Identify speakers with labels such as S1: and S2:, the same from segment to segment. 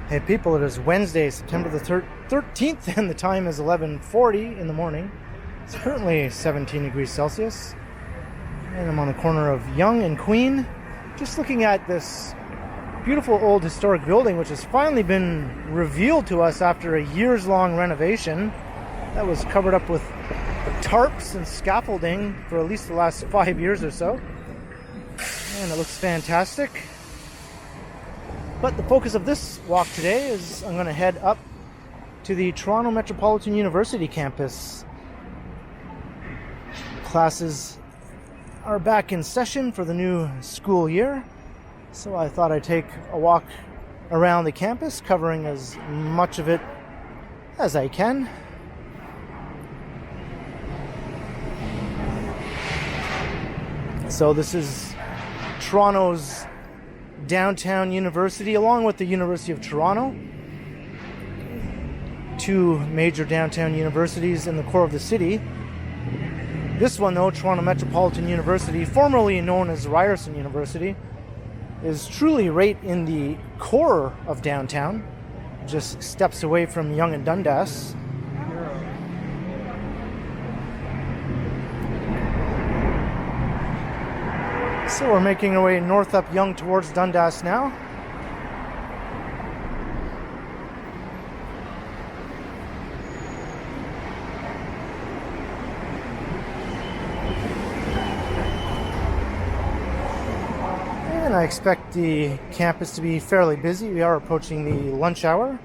S1: Hey people, it is Wednesday, September the 13th, and the time is 11:40 in the morning. It's currently 17 degrees Celsius, and I'm on the corner of Yonge and Queen, just looking at this beautiful old historic building, which has finally been revealed to us after a years-long renovation that was covered up with tarps and scaffolding for at least the last 5 years or so, and it looks fantastic. But the focus of this walk today is I'm going to head up to the Toronto Metropolitan University campus. Classes are back in session for the new school year, so I thought I'd take a walk around the campus, covering as much of it as I can. So this is Toronto's downtown university, along with the University of Toronto, two major downtown universities in the core of the city. This one, though, Toronto Metropolitan University, formerly known as Ryerson University, is truly right in the core of downtown, just steps away from Yonge and Dundas. So we're making our way north up Yonge towards Dundas now. And I expect the campus to be fairly busy. We are approaching the lunch hour.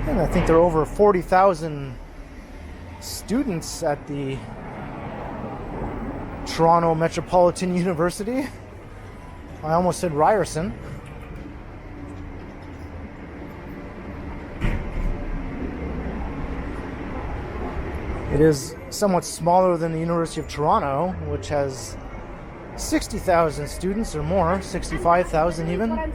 S1: And I think there are over 40,000 students at the Toronto Metropolitan University. I almost said Ryerson. It is somewhat smaller than the University of Toronto, which has 60,000 students or more, 65,000 even.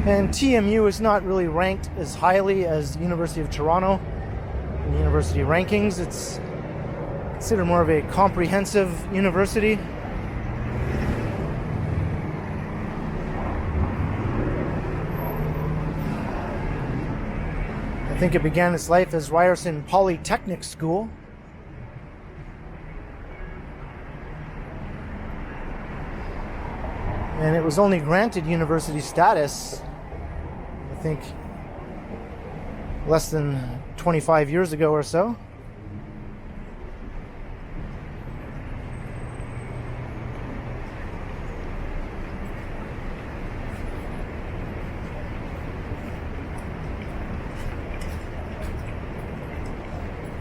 S1: And TMU is not really ranked as highly as the University of Toronto in the university rankings. It's considered more of a comprehensive university. I think it began its life as Ryerson Polytechnic School. And it was only granted university status, I think, less than 25 years ago or so.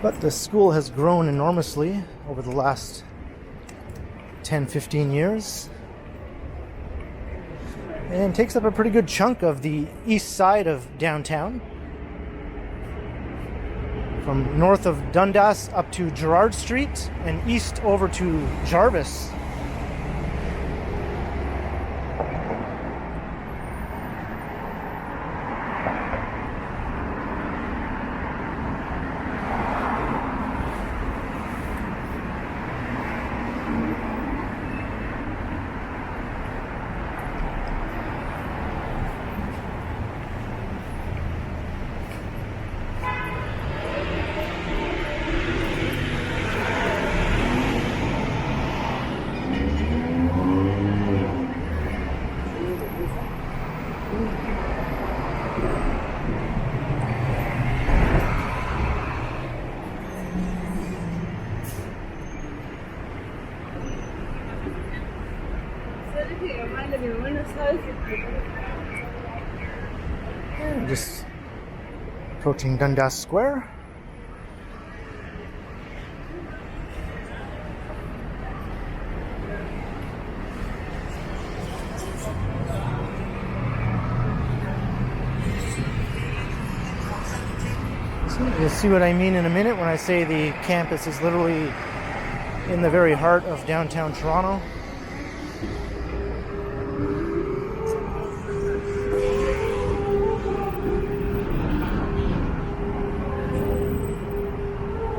S1: But the school has grown enormously over the last 10-15 years. And takes up a pretty good chunk of the east side of downtown. From north of Dundas up to Gerrard Street and east over to Jarvis. Just approaching Dundas Square. You'll see what I mean in a minute when I say the campus is literally in the very heart of downtown Toronto.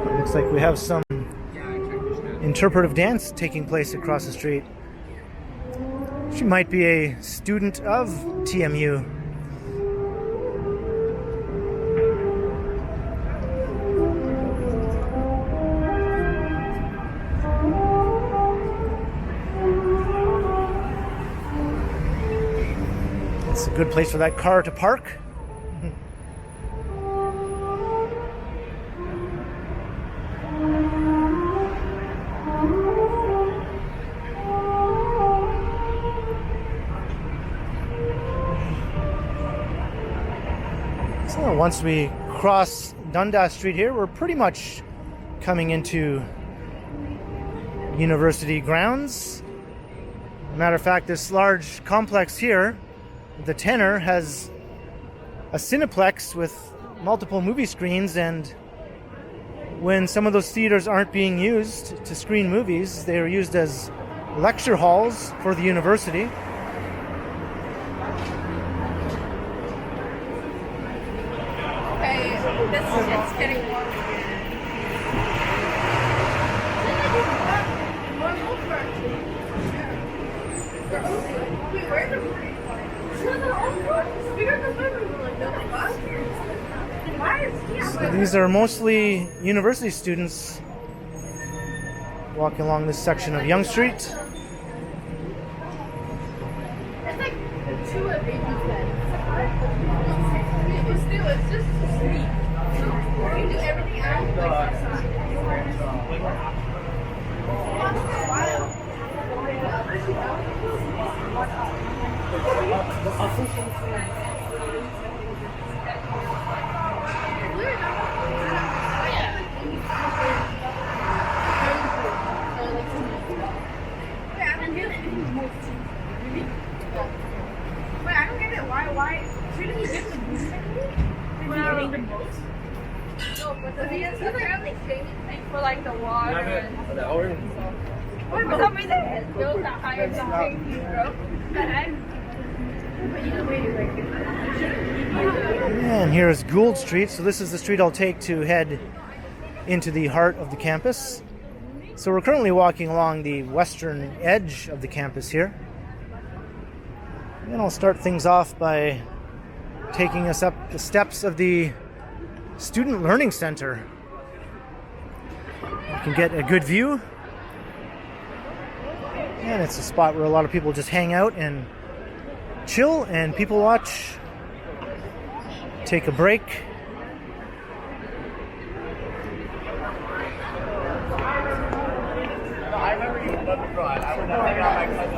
S1: It looks like we have some interpretive dance taking place across the street. She might be a student of TMU. It's a good place for that car to park. So once we cross Dundas Street here, we're pretty much coming into university grounds. As a matter of fact, this large complex here, the Tenor, has a Cineplex with multiple movie screens, and when some of those theaters aren't being used to screen movies, they are used as lecture halls for the university.
S2: It's getting warm.
S1: So these are mostly university students walking along this section of Yonge Street.
S2: It's like two of baby's beds. Still, it's just sleep. You can do everything else like outside. Wait, I don't get it. Why? Shouldn't he get the boost? The most? No, but the thing is, apparently Jamie's paying for like the water and Wait, for some reason his bills are higher than Jamie's, bro. But either way, like,
S1: And here is Gould Street. So this is the street I'll take to head into the heart of the campus. So we're currently walking along the western edge of the campus here. And I'll start things off by taking us up the steps of the Student Learning Center. You can get a good view. And it's a spot where a lot of people just hang out and chill and people watch, take a break.
S3: I remember you loved the ride. I would never get on my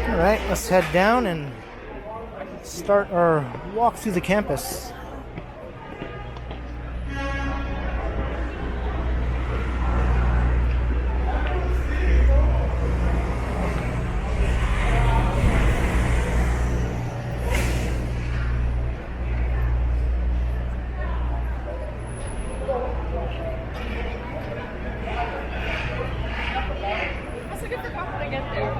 S1: All right, let's head down and start our walk through the campus.
S2: what's the good for how to get there?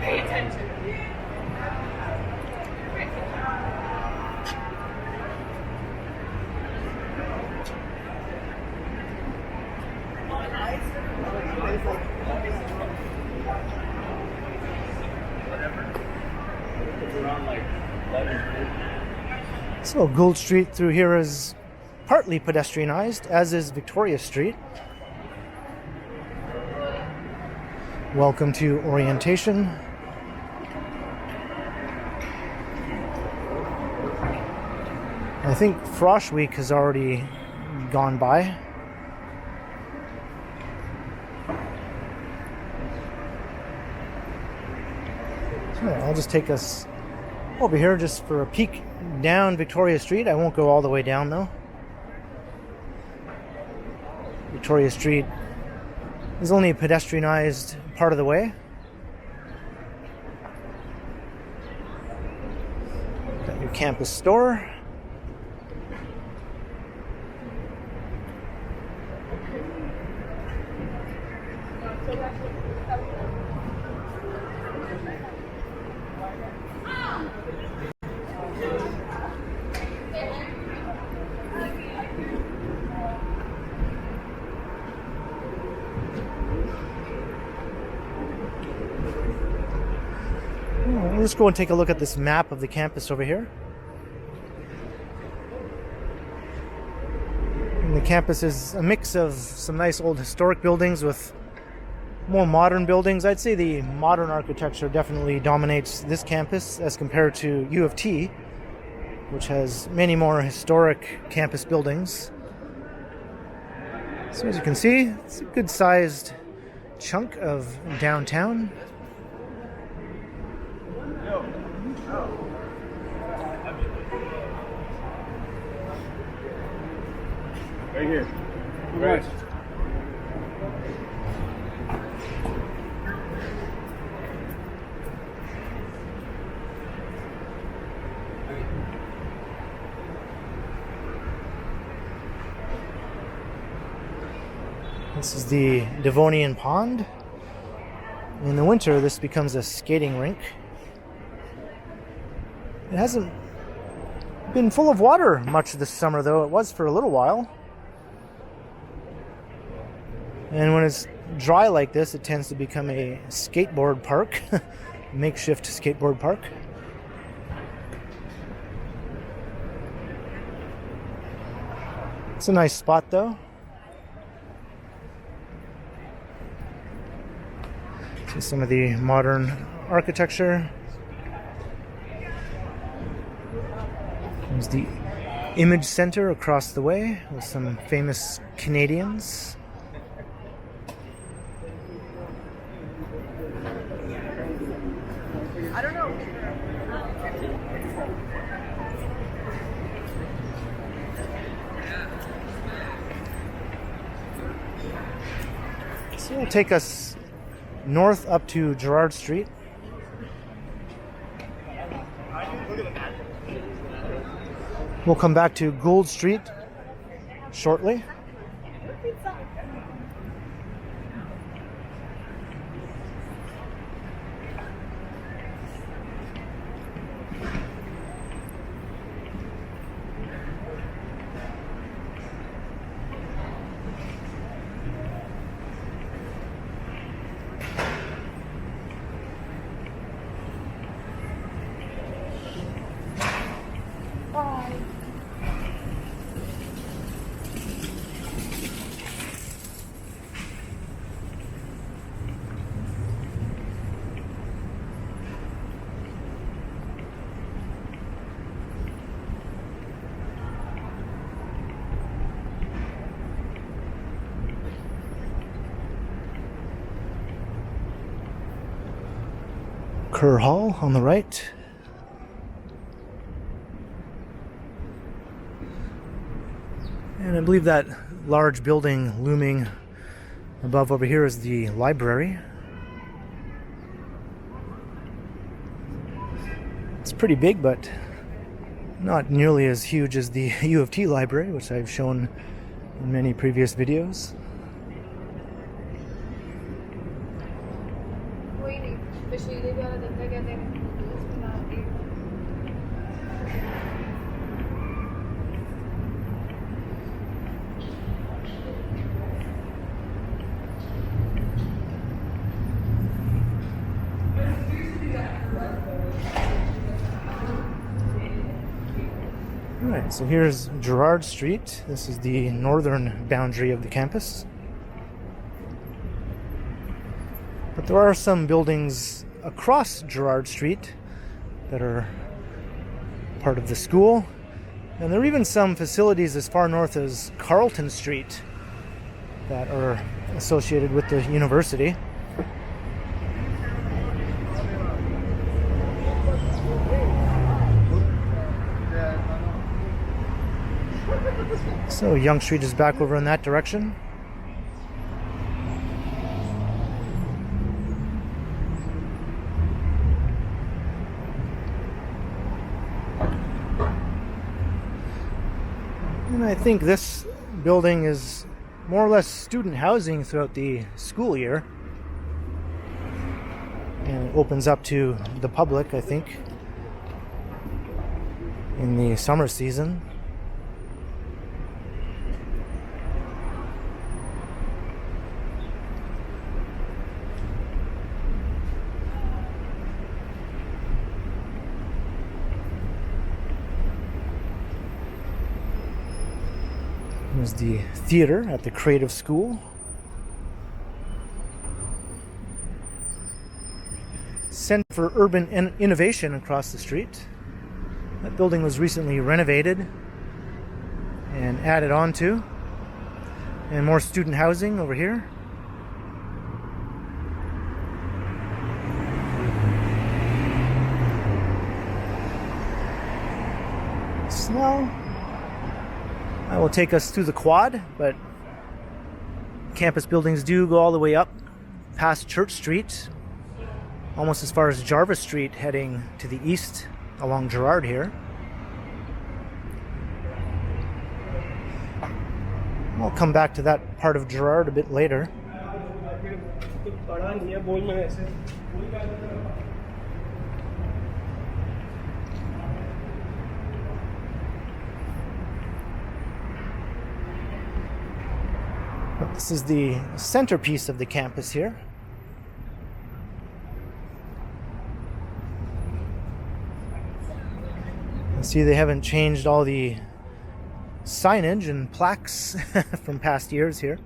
S2: Pay attention.
S1: So Gould Street through here is partly pedestrianized, as is Victoria Street. Welcome to orientation. I think Frosh Week has already gone by. So I'll just take us over here just for a peek down Victoria Street. I won't go all the way down though. Victoria Street is only a pedestrianized part of the way. Got your campus store. Let's go and take a look at this map of the campus over here. And the campus is a mix of some nice old historic buildings with more modern buildings. I'd say the modern architecture definitely dominates this campus as compared to U of T, which has many more historic campus buildings. So as you can see, it's a good sized chunk of downtown.
S3: Right here. Right.
S1: This is the Devonian Pond. In the winter, this becomes a skating rink. It hasn't been full of water much this summer, though. It was for a little while. And when it's dry like this, it tends to become a skateboard park, makeshift skateboard park. It's a nice spot, though. See some of the modern architecture. There's the Image Center across the way with some famous Canadians.
S2: I don't know.
S1: So it'll take us north up to Gerrard Street. We'll come back to Gould Street shortly. Kerr Hall on the right. And I believe that large building looming above over here is the library. It's pretty big, but not nearly as huge as the U of T library, which I've shown in many previous videos. Alright, so here's Gerrard Street. This is the northern boundary of the campus. But there are some buildings across Gerrard Street that are part of the school. And there are even some facilities as far north as Carlton Street that are associated with the university. So Yonge Street is back over in that direction. And I think this building is more or less student housing throughout the school year. And it opens up to the public, I think, in the summer season. There's the theater at the Creative School. Center for Urban Innovation across the street. That building was recently renovated and added on to. And more student housing over here. So I will take us through the quad, but campus buildings do go all the way up past Church Street, almost as far as Jarvis Street, heading to the east along Gerrard here. I'll come back to that part of Gerrard a bit later. This is the centerpiece of the campus here. You see they haven't changed all the signage and plaques from past years here.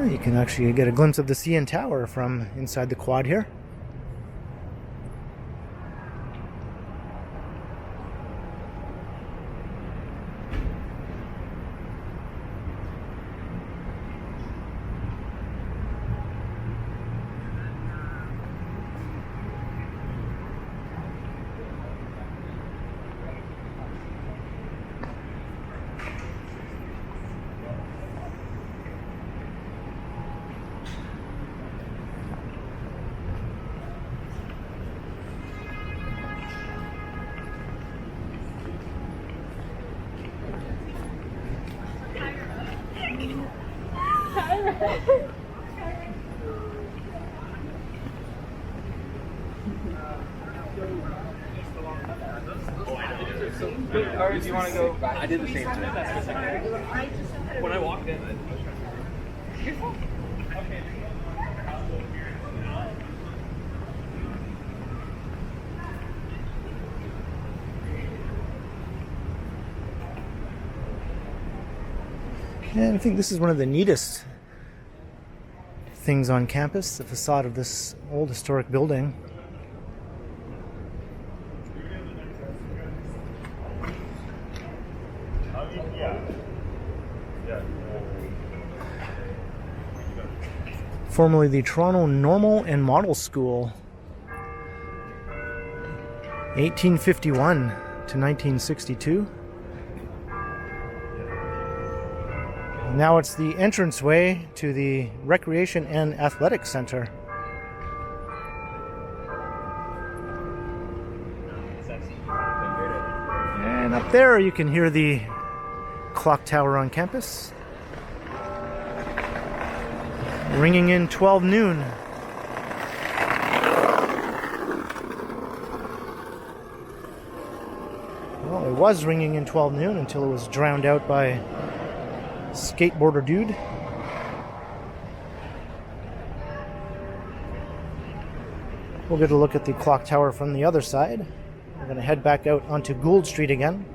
S1: You can actually get a glimpse of the CN Tower from inside the quad here.
S3: Or do you want to go? I did the same thing. When I walked in,
S1: And I think this is one of the neatest things on campus, the facade of this old historic building. Formerly the Toronto Normal and Model School, 1851 to 1962. Now it's the entranceway to the Recreation and Athletic Center. And up there you can hear the clock tower on campus, ringing in 12 noon. Well, It was ringing in 12 noon until it was drowned out by skateboarder dude. We'll get a look at the clock tower from the other side. We're going to head back out onto Gould Street again.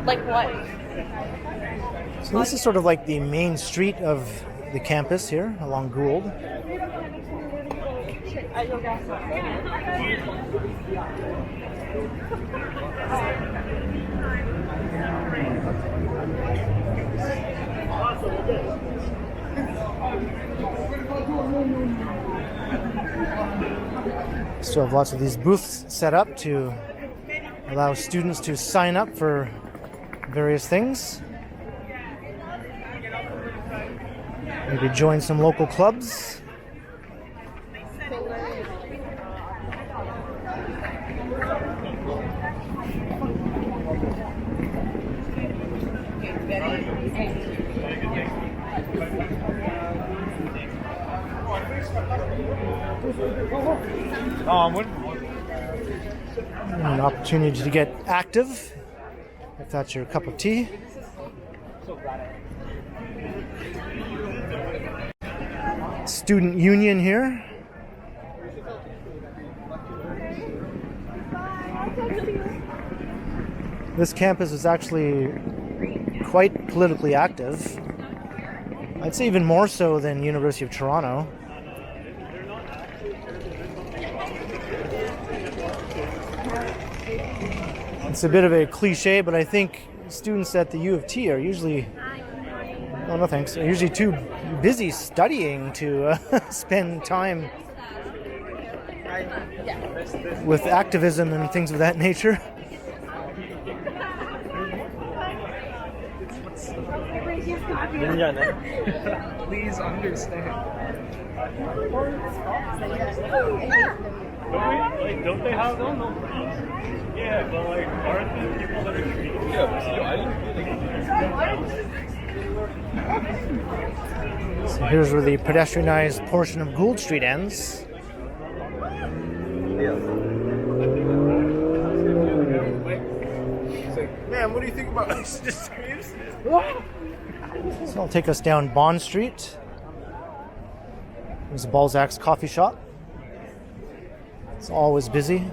S2: Like what?
S1: So this is sort of like the main street of the campus here along Gould. Still have lots of these booths set up to allow students to sign up for various things. Maybe join some local clubs. An opportunity to get active, if that's your cup of tea. Student union here. This campus is actually quite politically active. I'd say even more so than University of Toronto. It's a bit of a cliche, but I think students at the U of T are usually, oh no thanks, are usually too busy studying to spend time with activism and things of that nature.
S3: Please understand.
S4: Don't they have them? Yeah, but like, aren't the people that are treating?
S3: Yeah, but still, I didn't
S1: So here's where the pedestrianized portion of Gould Street ends.
S3: Man, what do you think about us? Just screams.
S1: So I'll take us down Bond Street. There's a Balzac's coffee shop. It's always busy.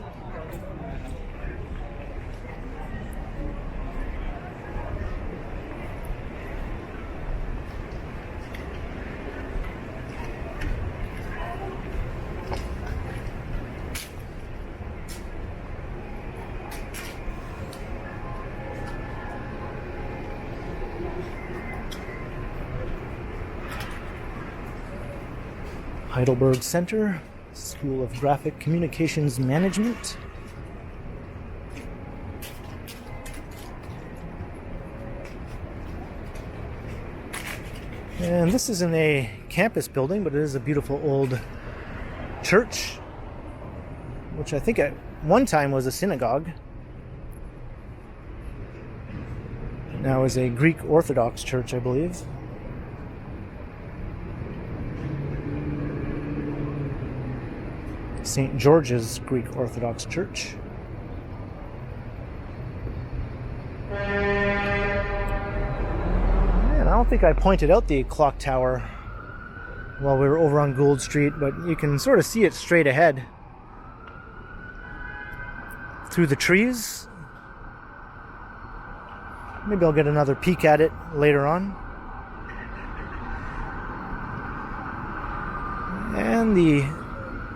S1: Heidelberg Center, School of Graphic Communications Management. And this isn't a campus building, but it is a beautiful old church, which I think at one time was a synagogue. Now is a Greek Orthodox church, I believe. St. George's Greek Orthodox Church. And I don't think I pointed out the clock tower while we were over on Gould Street, but you can sort of see it straight ahead through the trees. Maybe I'll get another peek at it later on. And the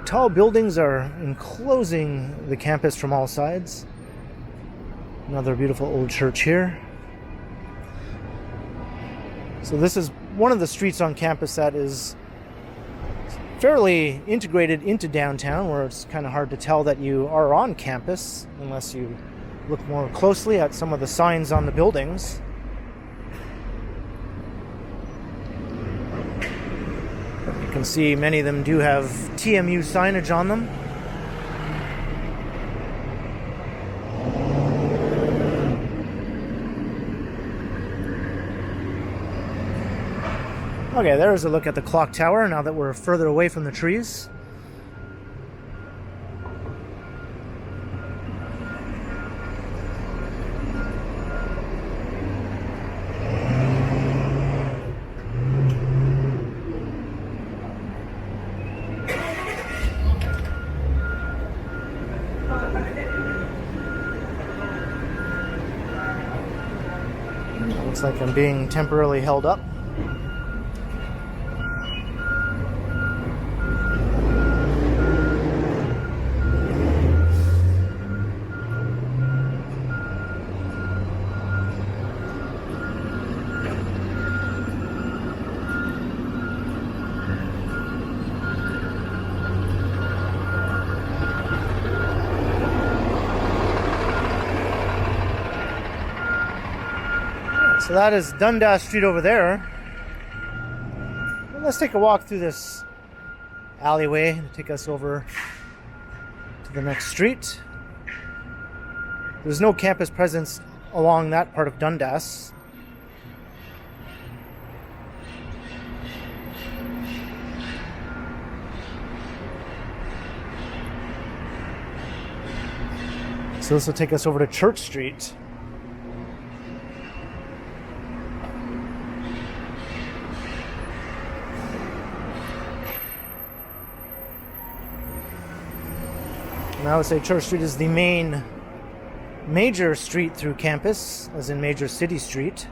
S1: tall buildings are enclosing the campus from all sides. Another beautiful old church here. So this is one of the streets on campus that is fairly integrated into downtown, where it's kind of hard to tell that you are on campus unless you look more closely at some of the signs on the buildings. You can see many of them do have TMU signage on them. Okay, there's a look at the clock tower now that we're further away from the trees. Looks like I'm being temporarily held up. So that is Dundas Street over there. Well, let's take a walk through this alleyway to take us over to the next street. There's no campus presence along that part of Dundas. So this will take us over to Church Street. And I would say Church Street is the major street through campus, as in Major City Street.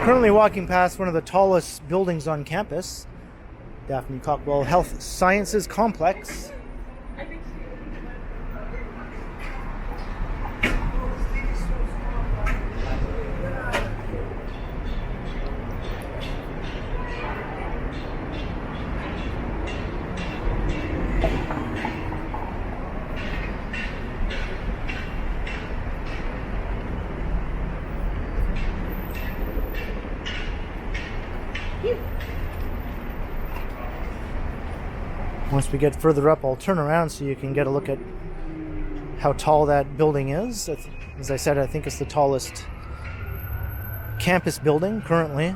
S1: Currently walking past one of the tallest buildings on campus, Daphne Cockwell Health Sciences Complex. Once we get further up, I'll turn around so you can get a look at how tall that building is. As I said, I think it's the tallest campus building currently.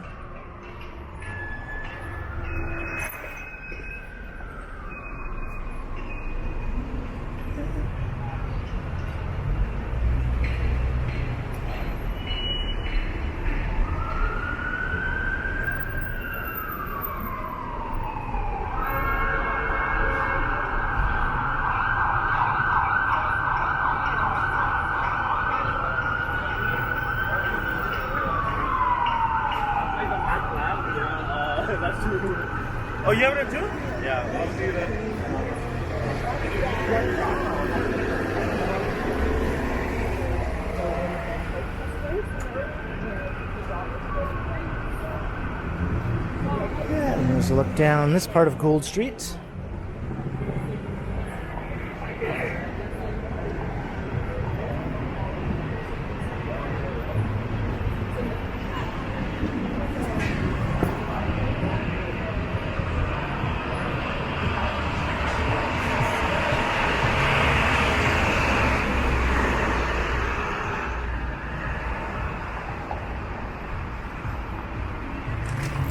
S4: Oh, you have it too? Yeah, I'll see that.
S1: Yeah, and there's a look down this part of Gold Street.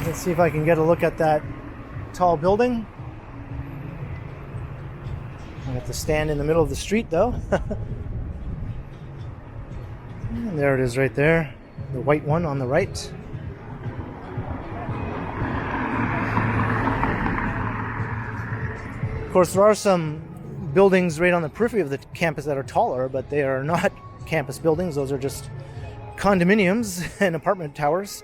S1: Let's see if I can get a look at that tall building. I have to stand in the middle of the street though. And there it is right there, the white one on the right. Of course, there are some buildings right on the periphery of the campus that are taller, but they are not campus buildings. Those are just condominiums and apartment towers.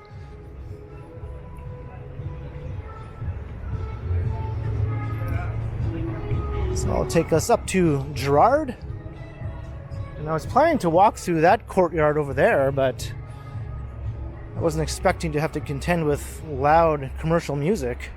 S1: So I'll take us up to Girard. And I was planning to walk through that courtyard over there, but I wasn't expecting to have to contend with loud commercial music.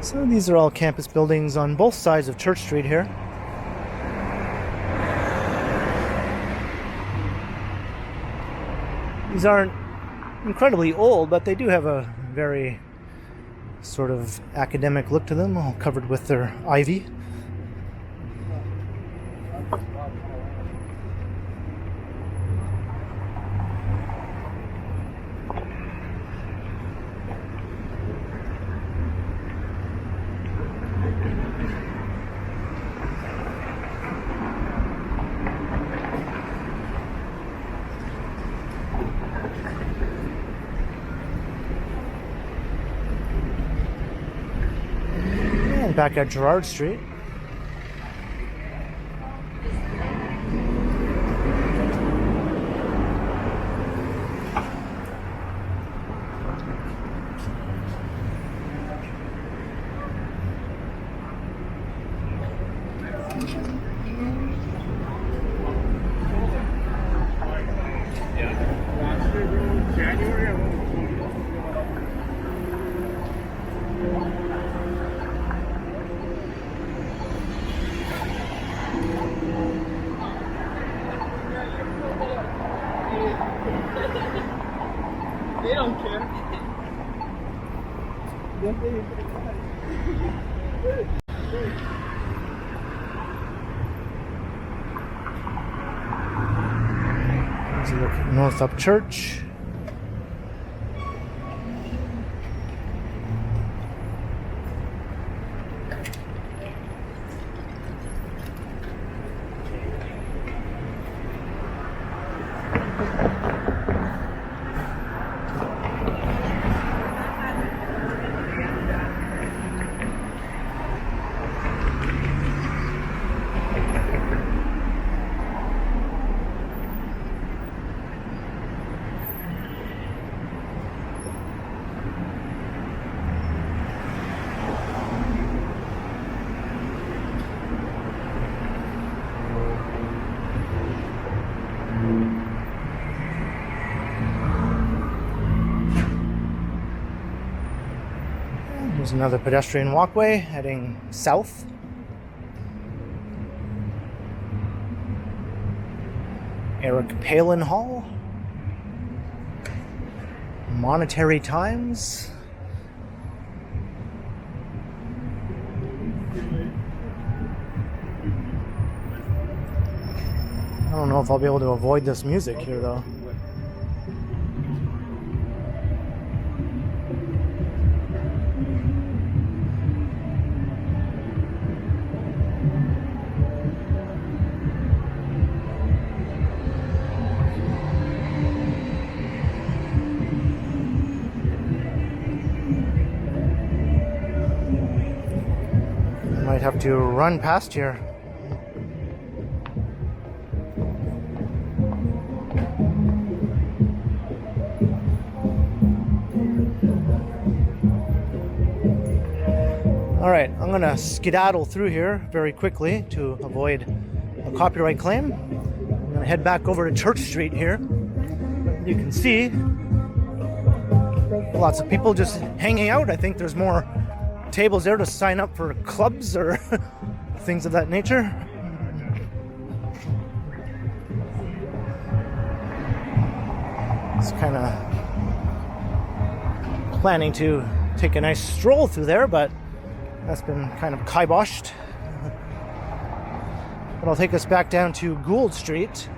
S1: So these are all campus buildings on both sides of Church Street here. These aren't incredibly old, but they do have a very sort of academic look to them, all covered with their ivy. Back at Girard Street.
S2: They don't care.
S1: Let's look at North Up Church. There's another pedestrian walkway heading south. Eric Palin Hall. Monetary Times. I don't know if I'll be able to avoid this music here though. Might have to run past here. All right, I'm gonna skedaddle through here very quickly to avoid a copyright claim. I'm gonna head back over to Church Street here. You can see lots of people just hanging out. I think there's more tables there to sign up for clubs or things of that nature. It's kind of planning to take a nice stroll through there, but that's been kind of kiboshed. But I'll take us back down to Gould Street.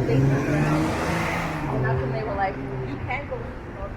S2: They turned around, and that's when they were like, you can't go in the store.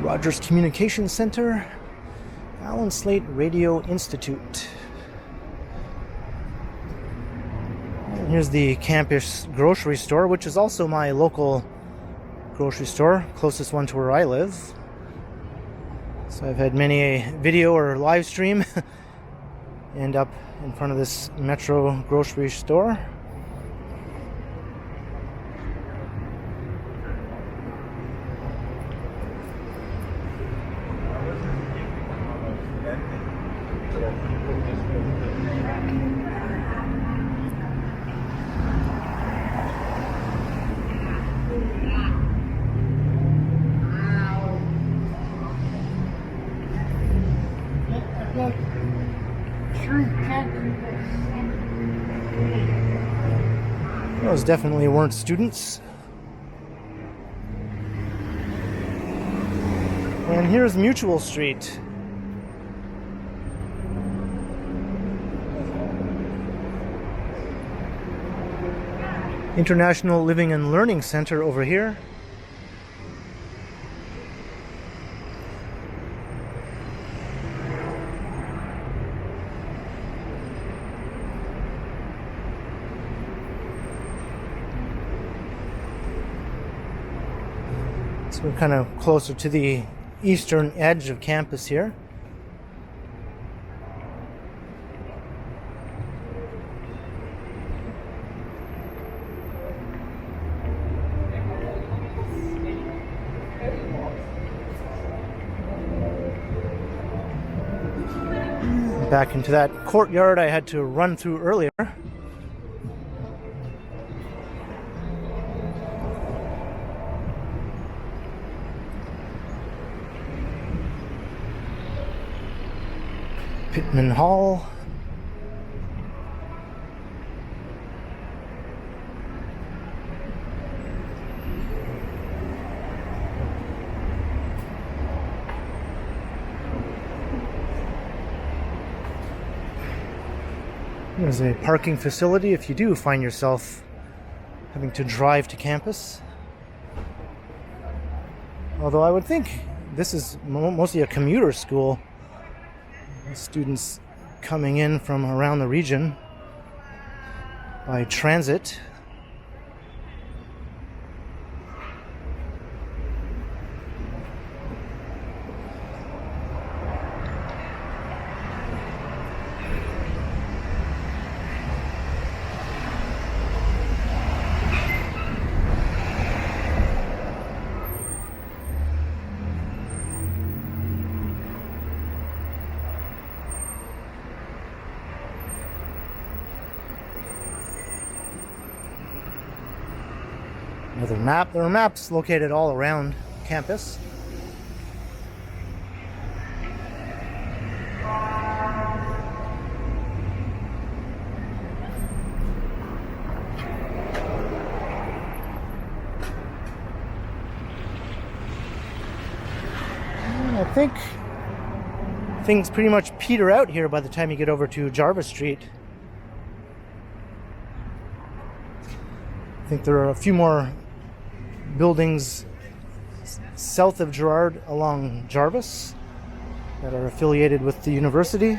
S1: Rogers Communications Center, Allen Slate Radio Institute. And here's the campus grocery store, which is also my local grocery store, closest one to where I live. So I've had many a video or live stream end up in front of this Metro grocery store. Those definitely weren't students. And here's Mutual Street. International Living and Learning Center over here. So we're kind of closer to the eastern edge of campus here. Back into that courtyard I had to run through earlier. Pittman Hall. There's a parking facility if you do find yourself having to drive to campus. Although I would think this is mostly a commuter school. Students coming in from around the region by transit. Another map. There are maps located all around campus. And I think things pretty much peter out here by the time you get over to Jarvis Street. I think there are a few more buildings south of Girard along Jarvis that are affiliated with the university.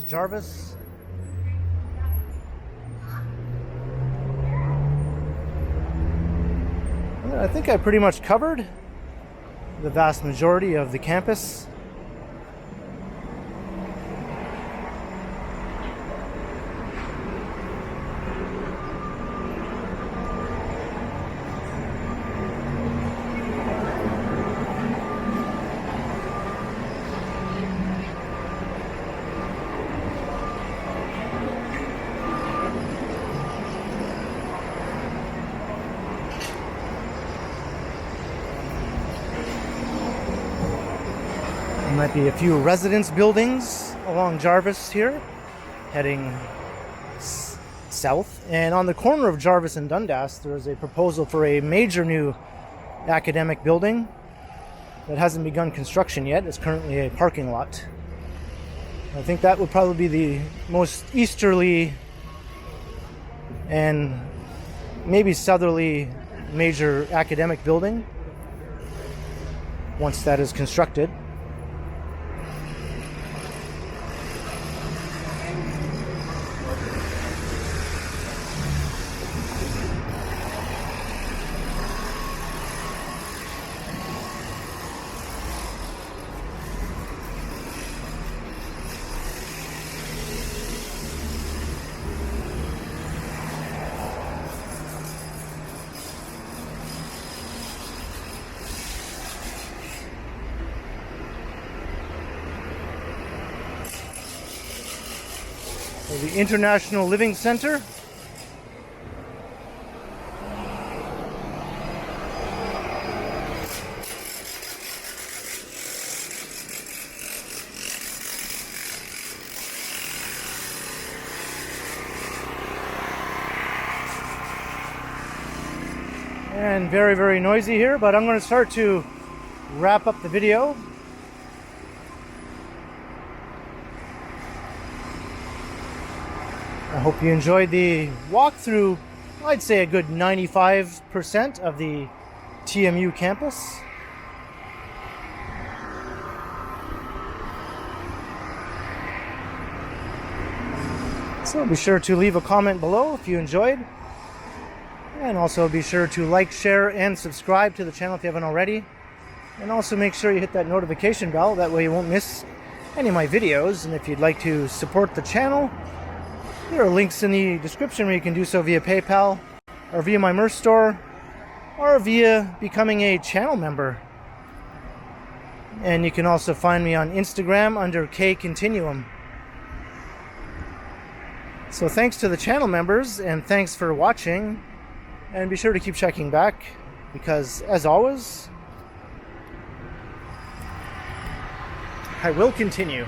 S1: Jarvis. I think I pretty much covered the vast majority of the campus. There might be a few residence buildings along Jarvis here, heading south. And on the corner of Jarvis and Dundas, there is a proposal for a major new academic building that hasn't begun construction yet. It's currently a parking lot. I think that would probably be the most easterly and maybe southerly major academic building once that is constructed. The International Living Center. And very, very noisy here, but I'm going to start to wrap up the video. I hope you enjoyed the walkthrough. I'd say a good 95% of the TMU campus. So be sure to leave a comment below if you enjoyed. And also be sure to like, share, and subscribe to the channel if you haven't already. And also make sure you hit that notification bell, that way you won't miss any of my videos. And if you'd like to support the channel, there are links in the description where you can do so via PayPal, or via my merch store, or via becoming a channel member. And you can also find me on Instagram under KContinuum. So thanks to the channel members, and thanks for watching. And be sure to keep checking back, because as always, I will continue.